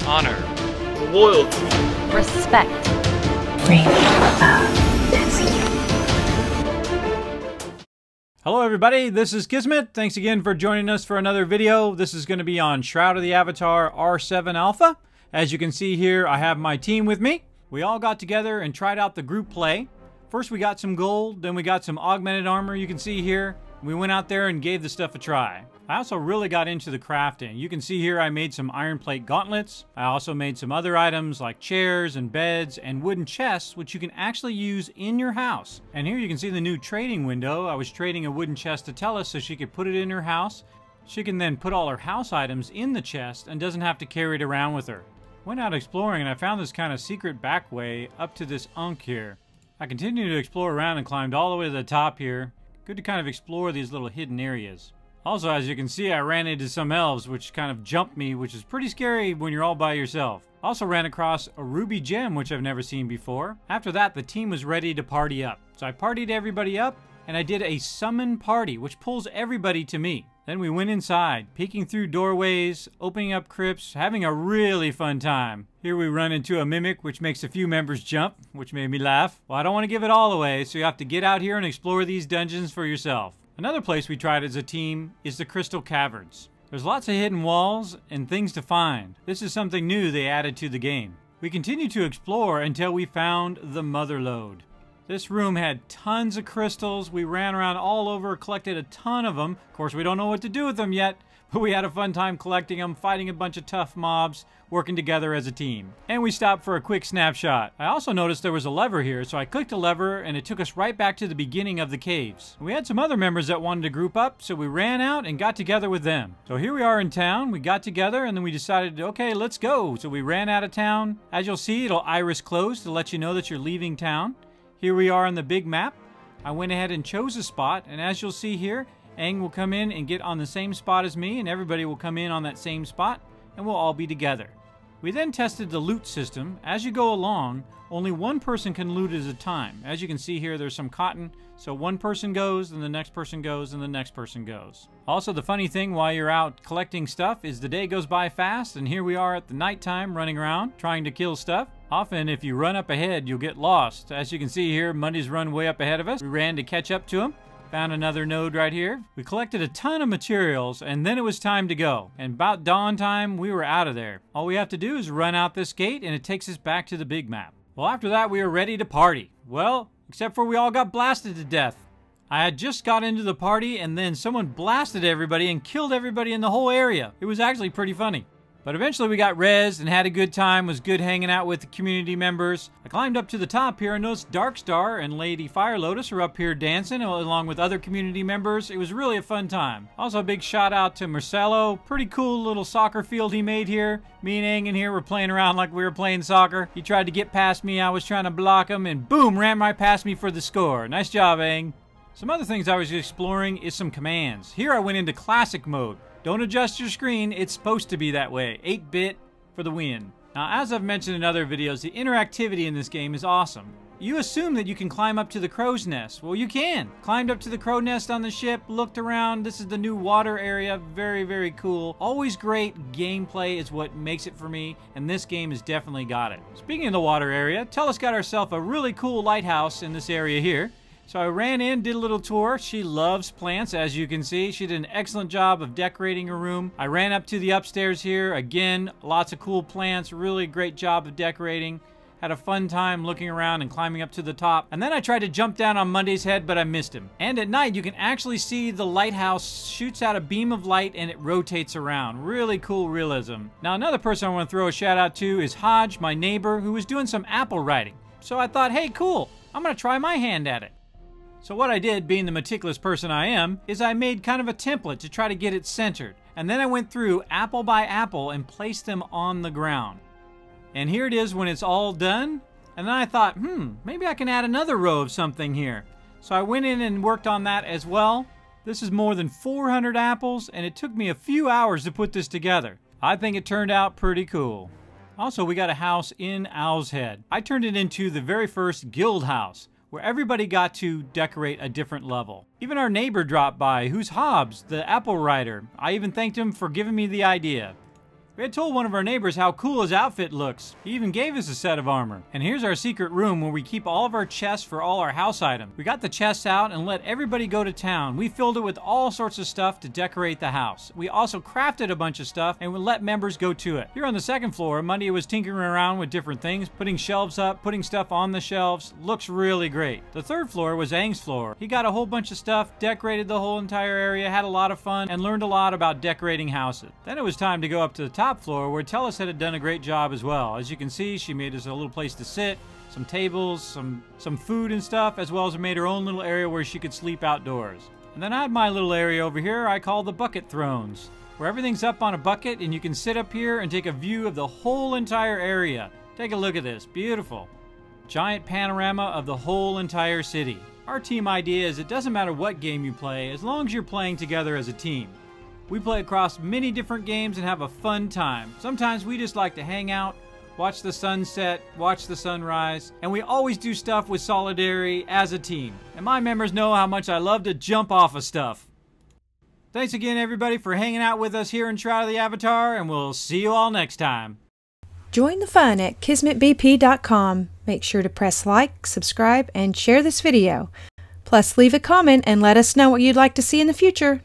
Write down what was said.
honor, loyalty, respect. Hello everybody, this is Kismet. Thanks again for joining us for another video. This is going to be on Shroud of the Avatar R7 Alpha. As you can see here, I have my team with me. We all got together and tried out the group play. First we got some gold, then we got some augmented armor you can see here. We went out there and gave the stuff a try. I also really got into the crafting. You can see here I made some iron plate gauntlets. I also made some other items like chairs and beds and wooden chests, which you can actually use in your house. And here you can see the new trading window. I was trading a wooden chest to Tella so she could put it in her house. She can then put all her house items in the chest and doesn't have to carry it around with her. Went out exploring and I found this kind of secret back way up to this Unk here. I continued to explore around and climbed all the way to the top here. Good to kind of explore these little hidden areas. Also, as you can see, I ran into some elves, which kind of jumped me, which is pretty scary when you're all by yourself. Also ran across a ruby gem, which I've never seen before. After that, the team was ready to party up. So I partied everybody up, and I did a summon party, which pulls everybody to me. Then we went inside, peeking through doorways, opening up crypts, having a really fun time. Here we run into a mimic, which makes a few members jump, which made me laugh. Well, I don't want to give it all away, so you have to get out here and explore these dungeons for yourself. Another place we tried as a team is the Crystal Caverns. There's lots of hidden walls and things to find. This is something new they added to the game. We continued to explore until we found the Mother Lode. This room had tons of crystals. We ran around all over, collected a ton of them. Of course, we don't know what to do with them yet, but we had a fun time collecting them, fighting a bunch of tough mobs, working together as a team. And we stopped for a quick snapshot. I also noticed there was a lever here, so I clicked a lever and it took us right back to the beginning of the caves. We had some other members that wanted to group up, so we ran out and got together with them. So here we are in town. We got together and then we decided, okay, let's go. So we ran out of town. As you'll see, it'll iris close to let you know that you're leaving town. Here we are on the big map. I went ahead and chose a spot, and as you'll see here, Aang will come in and get on the same spot as me, and everybody will come in on that same spot, and we'll all be together. We then tested the loot system. As you go along, only one person can loot at a time. As you can see here, there's some cotton, so one person goes, and the next person goes, and the next person goes. Also, the funny thing while you're out collecting stuff is the day goes by fast, and here we are at the nighttime running around, trying to kill stuff. Often, if you run up ahead, you'll get lost. As you can see here, Mundy's run way up ahead of us. We ran to catch up to him. Found another node right here. We collected a ton of materials, and then it was time to go. And about dawn time, we were out of there. All we have to do is run out this gate, and it takes us back to the big map. Well, after that, we were ready to party. Well, except for we all got blasted to death. I had just got into the party, and then someone blasted everybody and killed everybody in the whole area. It was actually pretty funny. But eventually we got rezzed and had a good time, was good hanging out with the community members. I climbed up to the top here and noticed Darkstar and Lady Fire Lotus are up here dancing along with other community members. It was really a fun time. Also a big shout out to Marcelo. Pretty cool little soccer field he made here. Me and Aang in here were playing around like we were playing soccer. He tried to get past me, I was trying to block him, and boom, ran right past me for the score. Nice job, Aang. Some other things I was exploring is some commands. Here I went into classic mode. Don't adjust your screen, it's supposed to be that way. 8-bit for the win. Now, as I've mentioned in other videos, the interactivity in this game is awesome. You assume that you can climb up to the crow's nest. Well, you can. Climbed up to the crow nest on the ship, looked around. This is the new water area. Very, very cool. Always great gameplay is what makes it for me, and this game has definitely got it. Speaking of the water area, Tella's got herself a really cool lighthouse in this area here. So I ran in, did a little tour. She loves plants, as you can see. She did an excellent job of decorating her room. I ran up to the upstairs here. Again, lots of cool plants. Really great job of decorating. Had a fun time looking around and climbing up to the top. And then I tried to jump down on Monday's head, but I missed him. And at night, you can actually see the lighthouse shoots out a beam of light and it rotates around. Really cool realism. Now, another person I want to throw a shout out to is Hodge, my neighbor, who was doing some apple writing. So I thought, hey, cool. I'm going to try my hand at it. So what I did, being the meticulous person I am, is I made kind of a template to try to get it centered. And then I went through apple by apple and placed them on the ground. And here it is when it's all done. And then I thought, maybe I can add another row of something here. So I went in and worked on that as well. This is more than 400 apples, and it took me a few hours to put this together. I think it turned out pretty cool. Also, we got a house in Owl's Head. I turned it into the very first guild house, where everybody got to decorate a different level. Even our neighbor dropped by, who's Hobbs, the apple writer. I even thanked him for giving me the idea. We had told one of our neighbors how cool his outfit looks. He even gave us a set of armor. And here's our secret room where we keep all of our chests for all our house items. We got the chests out and let everybody go to town. We filled it with all sorts of stuff to decorate the house. We also crafted a bunch of stuff and we let members go to it. Here on the second floor, Monday was tinkering around with different things, putting shelves up, putting stuff on the shelves. Looks really great. The third floor was Aang's floor. He got a whole bunch of stuff, decorated the whole entire area, had a lot of fun, and learned a lot about decorating houses. Then it was time to go up to the top floor where Tellus had done a great job as well. As you can see, she made us a little place to sit, some tables, some food and stuff, as well as made her own little area where she could sleep outdoors. And then I had my little area over here I call the bucket thrones, where everything's up on a bucket and you can sit up here and take a view of the whole entire area. Take a look at this. Beautiful. Giant panorama of the whole entire city. Our team idea is it doesn't matter what game you play as long as you're playing together as a team. We play across many different games and have a fun time. Sometimes we just like to hang out, watch the sunset, watch the sunrise, and we always do stuff with solidarity as a team. And my members know how much I love to jump off of stuff. Thanks again everybody for hanging out with us here in Shroud of the Avatar, and we'll see you all next time. Join the fun at kismetbp.com. Make sure to press like, subscribe, and share this video. Plus leave a comment and let us know what you'd like to see in the future.